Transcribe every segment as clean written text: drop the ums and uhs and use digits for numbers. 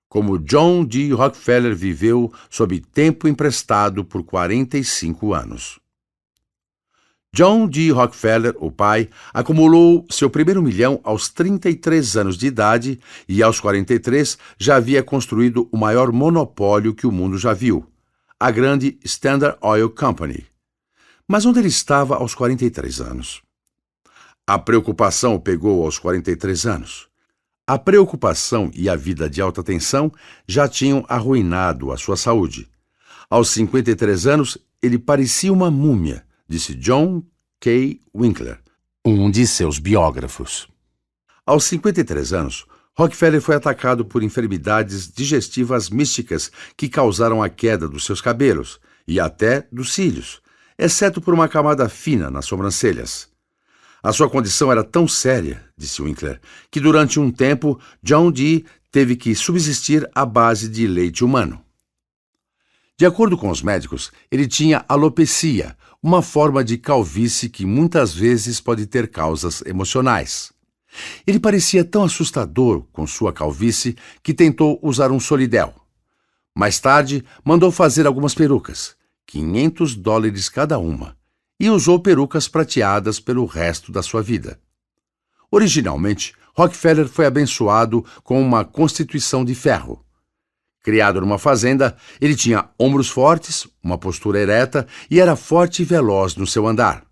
Como John D. Rockefeller viveu sob tempo emprestado por 45 anos. John D. Rockefeller, o pai, acumulou seu primeiro milhão aos 33 anos de idade e, aos 43, já havia construído o maior monopólio que o mundo já viu, a grande Standard Oil Company. Mas onde ele estava aos 43 anos? A preocupação o pegou aos 43 anos. A preocupação e a vida de alta tensão já tinham arruinado a sua saúde. Aos 53 anos, ele parecia uma múmia, disse John K. Winkler, um de seus biógrafos. Aos 53 anos, Rockefeller foi atacado por enfermidades digestivas místicas que causaram a queda dos seus cabelos e até dos cílios, exceto por uma camada fina nas sobrancelhas. A sua condição era tão séria, disse Winkler, que durante um tempo John D. teve que subsistir à base de leite humano. De acordo com os médicos, ele tinha alopecia, uma forma de calvície que muitas vezes pode ter causas emocionais. Ele parecia tão assustador com sua calvície que tentou usar um solidel. Mais tarde, mandou fazer algumas perucas, $500 cada uma, e usou perucas prateadas pelo resto da sua vida. Originalmente, Rockefeller foi abençoado com uma constituição de ferro. Criado numa fazenda, ele tinha ombros fortes, uma postura ereta e era forte e veloz no seu andar.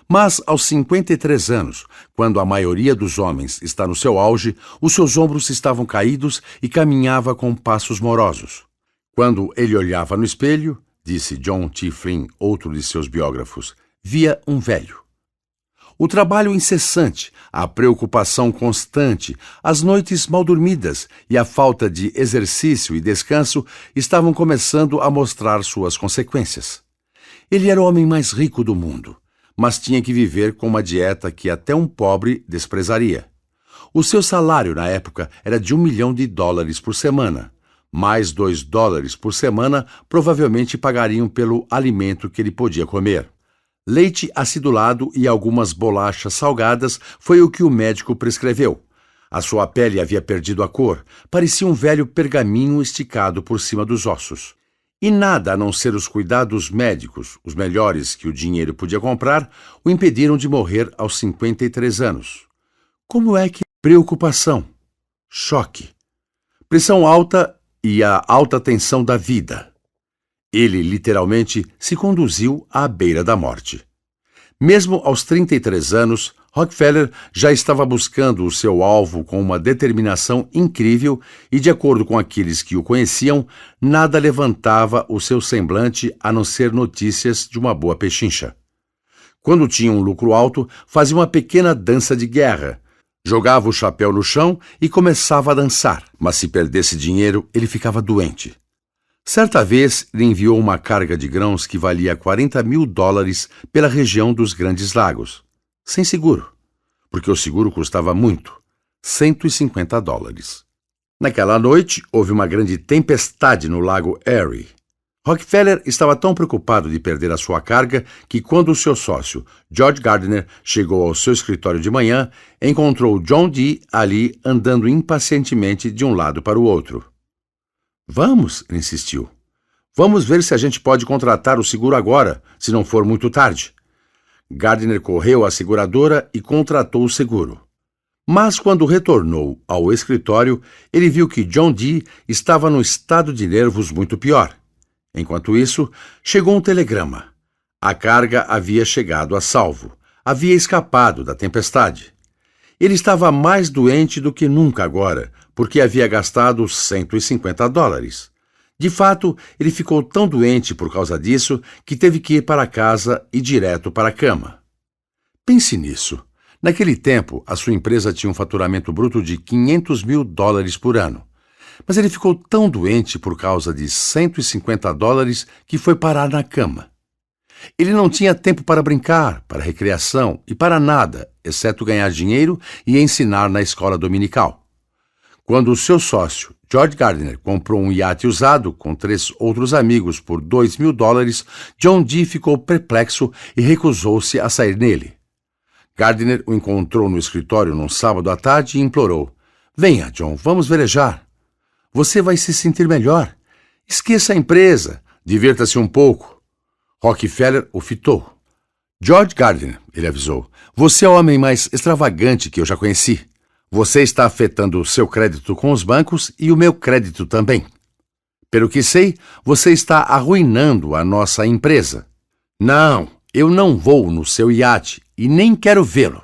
Mas, aos 53 anos, quando a maioria dos homens está no seu auge, os seus ombros estavam caídos e caminhava com passos morosos. Quando ele olhava no espelho, disse John T. Flynn, outro de seus biógrafos, via um velho. O trabalho incessante, a preocupação constante, as noites mal dormidas e a falta de exercício e descanso estavam começando a mostrar suas consequências. Ele era o homem mais rico do mundo, mas tinha que viver com uma dieta que até um pobre desprezaria. O seu salário na época era de $1 milhão por semana. Mais $2 por semana provavelmente pagariam pelo alimento que ele podia comer. Leite acidulado e algumas bolachas salgadas foi o que o médico prescreveu. A sua pele havia perdido a cor, parecia um velho pergaminho esticado por cima dos ossos. E nada a não ser os cuidados médicos, os melhores que o dinheiro podia comprar, o impediram de morrer aos 53 anos. Como é que preocupação, choque, pressão alta e a alta tensão da vida. Ele, literalmente, se conduziu à beira da morte. Mesmo aos 33 anos, Rockefeller já estava buscando o seu alvo com uma determinação incrível e, de acordo com aqueles que o conheciam, nada levantava o seu semblante a não ser notícias de uma boa pechincha. Quando tinha um lucro alto, fazia uma pequena dança de guerra, jogava o chapéu no chão e começava a dançar, mas se perdesse dinheiro, ele ficava doente. Certa vez, ele enviou uma carga de grãos que valia $40 mil pela região dos Grandes Lagos, sem seguro, porque o seguro custava muito, $150. Naquela noite, houve uma grande tempestade no lago Erie. Rockefeller estava tão preocupado de perder a sua carga que, quando o seu sócio, George Gardner, chegou ao seu escritório de manhã, encontrou John D. ali andando impacientemente de um lado para o outro. Vamos, ele insistiu. Vamos ver se a gente pode contratar o seguro agora, se não for muito tarde. Gardner correu à seguradora e contratou o seguro. Mas quando retornou ao escritório, ele viu que John D. estava num estado de nervos muito pior. Enquanto isso, chegou um telegrama. A carga havia chegado a salvo. Havia escapado da tempestade. Ele estava mais doente do que nunca agora, porque havia gastado $150. De fato, ele ficou tão doente por causa disso que teve que ir para casa e direto para a cama. Pense nisso. Naquele tempo, a sua empresa tinha um faturamento bruto de $500 mil por ano. Mas ele ficou tão doente por causa de $150 que foi parar na cama. Ele não tinha tempo para brincar, para recreação e para nada, exceto ganhar dinheiro e ensinar na escola dominical. Quando o seu sócio, George Gardner, comprou um iate usado com 3 outros amigos por $2.000, John Dee ficou perplexo e recusou-se a sair nele. Gardner o encontrou no escritório num sábado à tarde e implorou: "Venha, John, vamos velejar. Você vai se sentir melhor. Esqueça a empresa, divirta-se um pouco." Rockefeller o fitou. "George Gardner", ele avisou, "você é o homem mais extravagante que eu já conheci. Você está afetando o seu crédito com os bancos e o meu crédito também. Pelo que sei, você está arruinando a nossa empresa. Não, eu não vou no seu iate e nem quero vê-lo."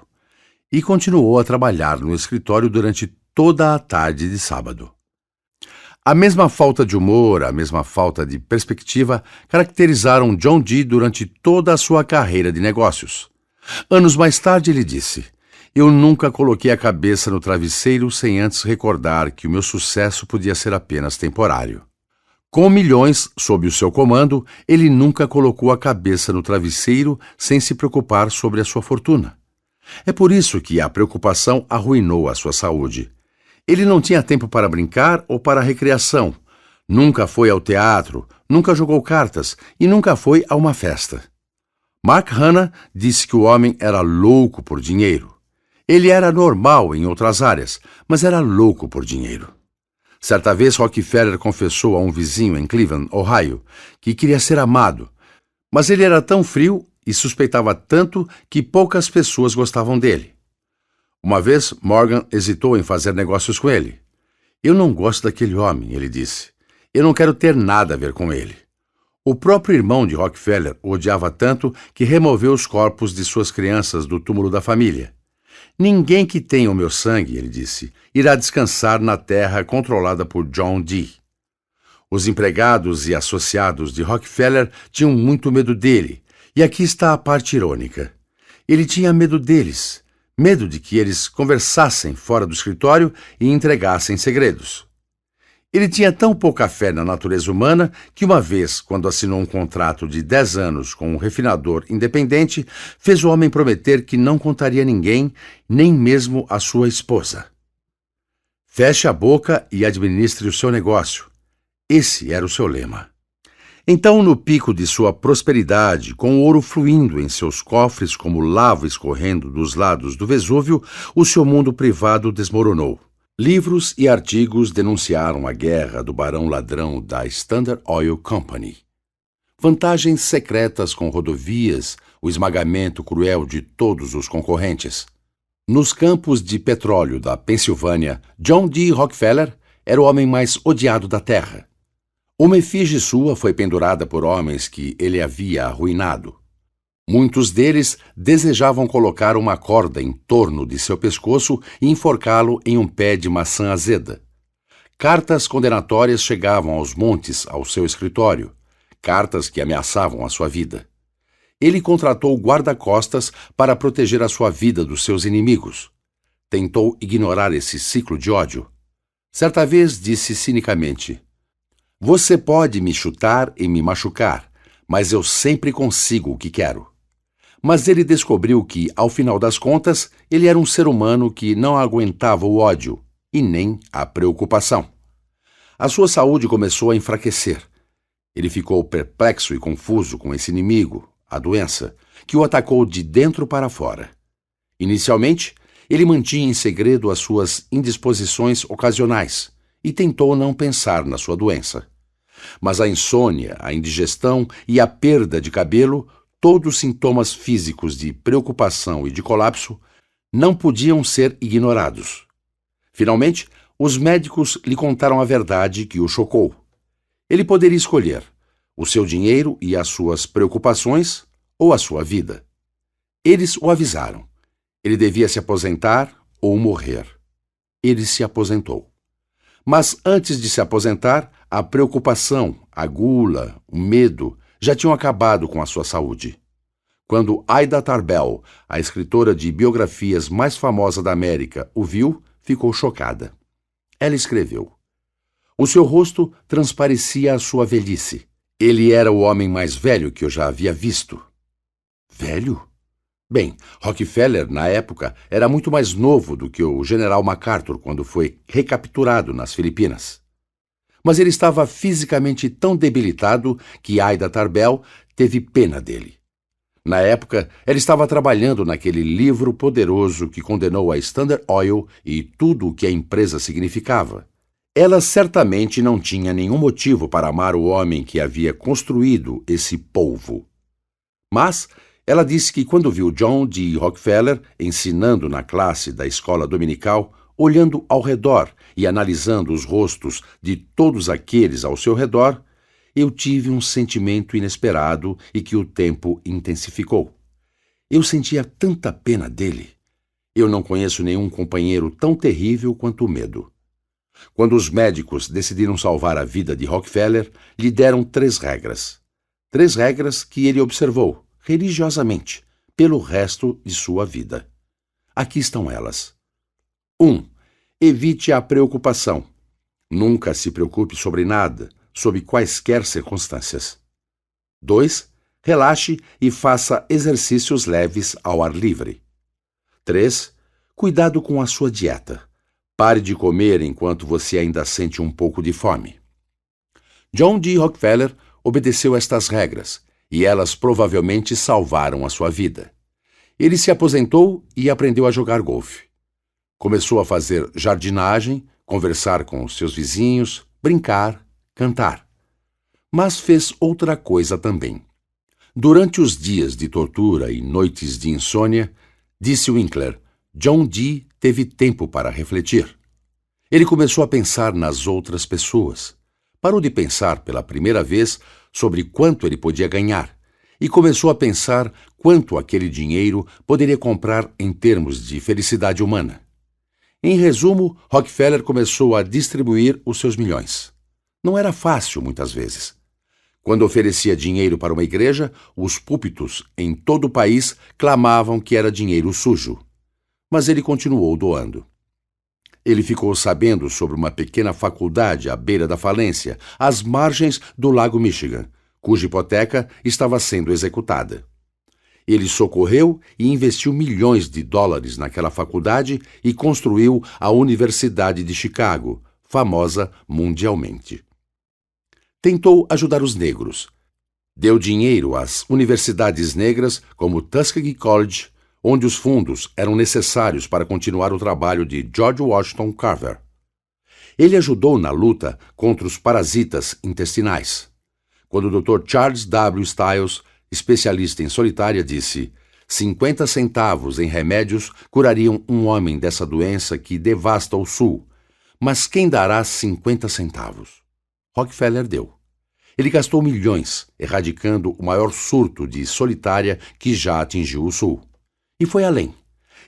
E continuou a trabalhar no escritório durante toda a tarde de sábado. A mesma falta de humor, a mesma falta de perspectiva caracterizaram John Dee durante toda a sua carreira de negócios. Anos mais tarde ele disse: "Eu nunca coloquei a cabeça no travesseiro sem antes recordar que o meu sucesso podia ser apenas temporário." Com milhões sob o seu comando, ele nunca colocou a cabeça no travesseiro sem se preocupar sobre a sua fortuna. É por isso que a preocupação arruinou a sua saúde. Ele não tinha tempo para brincar ou para recreação. Nunca foi ao teatro, nunca jogou cartas e nunca foi a uma festa. Mark Hanna disse que o homem era louco por dinheiro. Ele era normal em outras áreas, mas era louco por dinheiro. Certa vez, Rockefeller confessou a um vizinho em Cleveland, Ohio, que queria ser amado, mas ele era tão frio e suspeitava tanto que poucas pessoas gostavam dele. Uma vez, Morgan hesitou em fazer negócios com ele. "Eu não gosto daquele homem", ele disse. "Eu não quero ter nada a ver com ele." O próprio irmão de Rockefeller o odiava tanto que removeu os corpos de suas crianças do túmulo da família. "Ninguém que tenha o meu sangue", ele disse, "irá descansar na terra controlada por John Dee." Os empregados e associados de Rockefeller tinham muito medo dele, e aqui está a parte irônica. Ele tinha medo deles. Medo de que eles conversassem fora do escritório e entregassem segredos. Ele tinha tão pouca fé na natureza humana que uma vez, quando assinou um contrato de 10 anos com um refinador independente, fez o homem prometer que não contaria a ninguém, nem mesmo a sua esposa. "Feche a boca e administre o seu negócio." Esse era o seu lema. Então, no pico de sua prosperidade, com o ouro fluindo em seus cofres como lava escorrendo dos lados do Vesúvio, o seu mundo privado desmoronou. Livros e artigos denunciaram a guerra do barão ladrão da Standard Oil Company. Vantagens secretas com rodovias, o esmagamento cruel de todos os concorrentes. Nos campos de petróleo da Pensilvânia, John D. Rockefeller era o homem mais odiado da terra. Uma efígie sua foi pendurada por homens que ele havia arruinado. Muitos deles desejavam colocar uma corda em torno de seu pescoço e enforcá-lo em um pé de maçã azeda. Cartas condenatórias chegavam aos montes ao seu escritório, cartas que ameaçavam a sua vida. Ele contratou guarda-costas para proteger a sua vida dos seus inimigos. Tentou ignorar esse ciclo de ódio. Certa vez disse cinicamente: "Você pode me chutar e me machucar, mas eu sempre consigo o que quero." Mas ele descobriu que, ao final das contas, ele era um ser humano que não aguentava o ódio e nem a preocupação. A sua saúde começou a enfraquecer. Ele ficou perplexo e confuso com esse inimigo, a doença, que o atacou de dentro para fora. Inicialmente, ele mantinha em segredo as suas indisposições ocasionais e tentou não pensar na sua doença. Mas a insônia, a indigestão e a perda de cabelo, todos sintomas físicos de preocupação e de colapso, não podiam ser ignorados. Finalmente, os médicos lhe contaram a verdade que o chocou. Ele poderia escolher o seu dinheiro e as suas preocupações ou a sua vida. Eles o avisaram. Ele devia se aposentar ou morrer. Ele se aposentou. Mas antes de se aposentar, a preocupação, a gula, o medo já tinham acabado com a sua saúde. Quando Ida Tarbell, a escritora de biografias mais famosa da América, o viu, ficou chocada. Ela escreveu: "O seu rosto transparecia a sua velhice. Ele era o homem mais velho que eu já havia visto." Velho? Bem, Rockefeller, na época, era muito mais novo do que o general MacArthur quando foi recapturado nas Filipinas. Mas ele estava fisicamente tão debilitado que Ida Tarbell teve pena dele. Na época, ela estava trabalhando naquele livro poderoso que condenou a Standard Oil e tudo o que a empresa significava. Ela certamente não tinha nenhum motivo para amar o homem que havia construído esse polvo. Mas ela disse que quando viu John D. Rockefeller ensinando na classe da escola dominical, olhando ao redor e analisando os rostos de todos aqueles ao seu redor, eu tive um sentimento inesperado e que o tempo intensificou. Eu sentia tanta pena dele. Eu não conheço nenhum companheiro tão terrível quanto o medo. Quando os médicos decidiram salvar a vida de Rockefeller, lhe deram 3 regras. 3 regras que ele observou, religiosamente, pelo resto de sua vida. Aqui estão elas. 1. Evite a preocupação. Nunca se preocupe sobre nada, sob quaisquer circunstâncias. 2. Relaxe e faça exercícios leves ao ar livre. 3. Cuidado com a sua dieta. Pare de comer enquanto você ainda sente um pouco de fome. John D. Rockefeller obedeceu estas regras, e elas provavelmente salvaram a sua vida. Ele se aposentou e aprendeu a jogar golfe. Começou a fazer jardinagem, conversar com os seus vizinhos, brincar, cantar. Mas fez outra coisa também. Durante os dias de tortura e noites de insônia, disse Winkler, John D. teve tempo para refletir. Ele começou a pensar nas outras pessoas. Parou de pensar pela primeira vez sobre quanto ele podia ganhar e começou a pensar quanto aquele dinheiro poderia comprar em termos de felicidade humana. Em resumo, Rockefeller começou a distribuir os seus milhões. Não era fácil, muitas vezes. Quando oferecia dinheiro para uma igreja, os púlpitos em todo o país clamavam que era dinheiro sujo. Mas ele continuou doando. Ele ficou sabendo sobre uma pequena faculdade à beira da falência, às margens do Lago Michigan, cuja hipoteca estava sendo executada. Ele socorreu e investiu milhões de dólares naquela faculdade e construiu a Universidade de Chicago, famosa mundialmente. Tentou ajudar os negros. Deu dinheiro às universidades negras como Tuskegee College, onde os fundos eram necessários para continuar o trabalho de George Washington Carver. Ele ajudou na luta contra os parasitas intestinais. Quando o Dr. Charles W. Stiles, especialista em solitária, disse 50 centavos em remédios curariam um homem dessa doença que devasta o Sul, mas quem dará 50 centavos? Rockefeller deu. Ele gastou milhões, erradicando o maior surto de solitária que já atingiu o Sul. E foi além.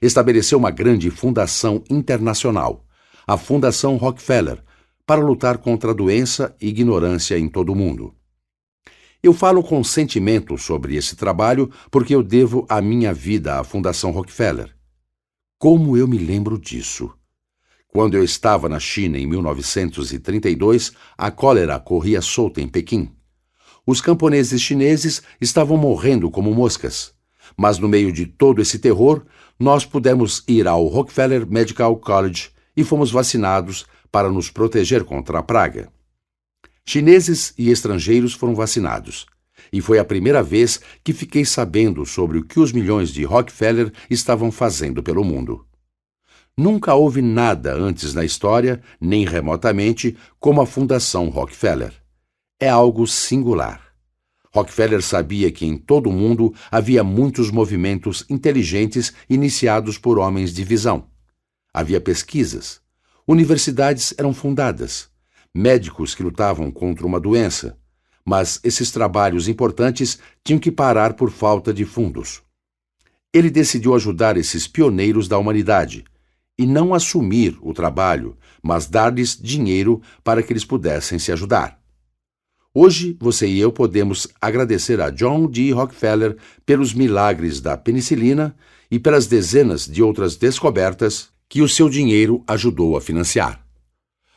Estabeleceu uma grande fundação internacional, a Fundação Rockefeller, para lutar contra a doença e ignorância em todo o mundo. Eu falo com sentimento sobre esse trabalho porque eu devo a minha vida à Fundação Rockefeller. Como eu me lembro disso? Quando eu estava na China em 1932, a cólera corria solta em Pequim. Os camponeses chineses estavam morrendo como moscas. Mas no meio de todo esse terror, nós pudemos ir ao Rockefeller Medical College e fomos vacinados para nos proteger contra a praga. Chineses e estrangeiros foram vacinados, e foi a primeira vez que fiquei sabendo sobre o que os milhões de Rockefeller estavam fazendo pelo mundo. Nunca houve nada antes na história, nem remotamente, como a Fundação Rockefeller. É algo singular. Rockefeller sabia que em todo o mundo havia muitos movimentos inteligentes iniciados por homens de visão. Havia pesquisas, universidades eram fundadas, médicos que lutavam contra uma doença, mas esses trabalhos importantes tinham que parar por falta de fundos. Ele decidiu ajudar esses pioneiros da humanidade e não assumir o trabalho, mas dar-lhes dinheiro para que eles pudessem se ajudar. Hoje, você e eu podemos agradecer a John D. Rockefeller pelos milagres da penicilina e pelas dezenas de outras descobertas que o seu dinheiro ajudou a financiar.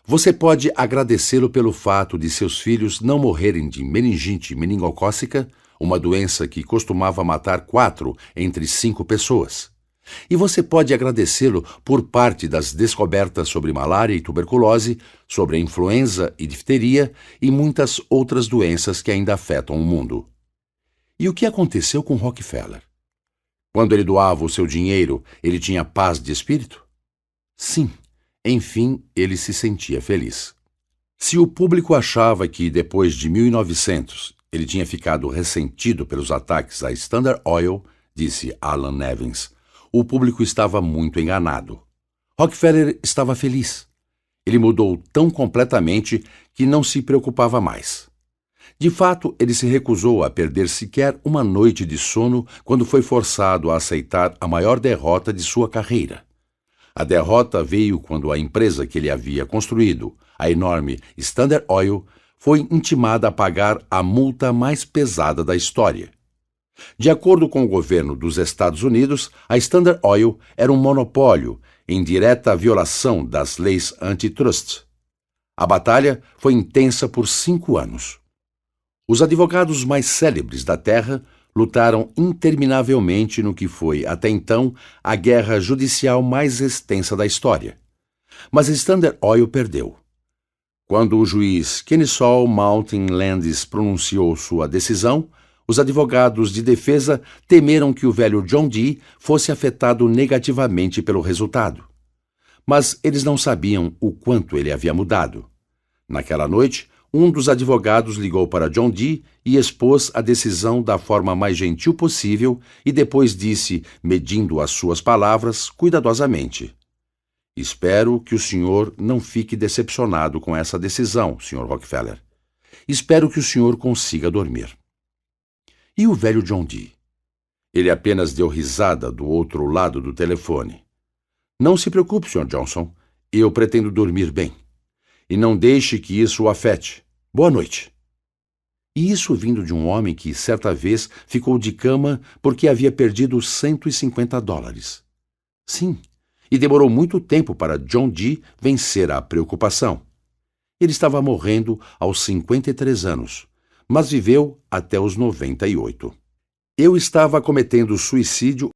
Você pode agradecê-lo pelo fato de seus filhos não morrerem de meningite meningocócica uma doença que costumava matar 4 entre 5 pessoas. E você pode agradecê-lo por parte das descobertas sobre malária e tuberculose, sobre a influenza e difteria e muitas outras doenças que ainda afetam o mundo. E o que aconteceu com Rockefeller? Quando ele doava o seu dinheiro, ele tinha paz de espírito? Sim, enfim, ele se sentia feliz. Se o público achava que, depois de 1900, ele tinha ficado ressentido pelos ataques à Standard Oil, disse Alan Nevins, o público estava muito enganado. Rockefeller estava feliz. Ele mudou tão completamente que não se preocupava mais. De fato, ele se recusou a perder sequer uma noite de sono quando foi forçado a aceitar a maior derrota de sua carreira. A derrota veio quando a empresa que ele havia construído, a enorme Standard Oil, foi intimada a pagar a multa mais pesada da história. De acordo com o governo dos Estados Unidos, a Standard Oil era um monopólio em direta violação das leis antitrust. A batalha foi intensa por 5 anos. Os advogados mais célebres da Terra lutaram interminavelmente no que foi, até então, a guerra judicial mais extensa da história. Mas a Standard Oil perdeu. Quando o juiz Kennesaw Mountain Landis pronunciou sua decisão, os advogados de defesa temeram que o velho John Dee fosse afetado negativamente pelo resultado. Mas eles não sabiam o quanto ele havia mudado. Naquela noite, um dos advogados ligou para John Dee e expôs a decisão da forma mais gentil possível e depois disse, medindo as suas palavras cuidadosamente: Espero que o senhor não fique decepcionado com essa decisão, Sr. Rockefeller. Espero que o senhor consiga dormir. E o velho John Dee? Ele apenas deu risada do outro lado do telefone. Não se preocupe, Sr. Johnson. Eu pretendo dormir bem. E não deixe que isso o afete. Boa noite. E isso vindo de um homem que, certa vez, ficou de cama porque havia perdido $150. Sim, e demorou muito tempo para John Dee vencer a preocupação. Ele estava morrendo aos 53 anos, mas viveu até os 98. Eu estava cometendo suicídio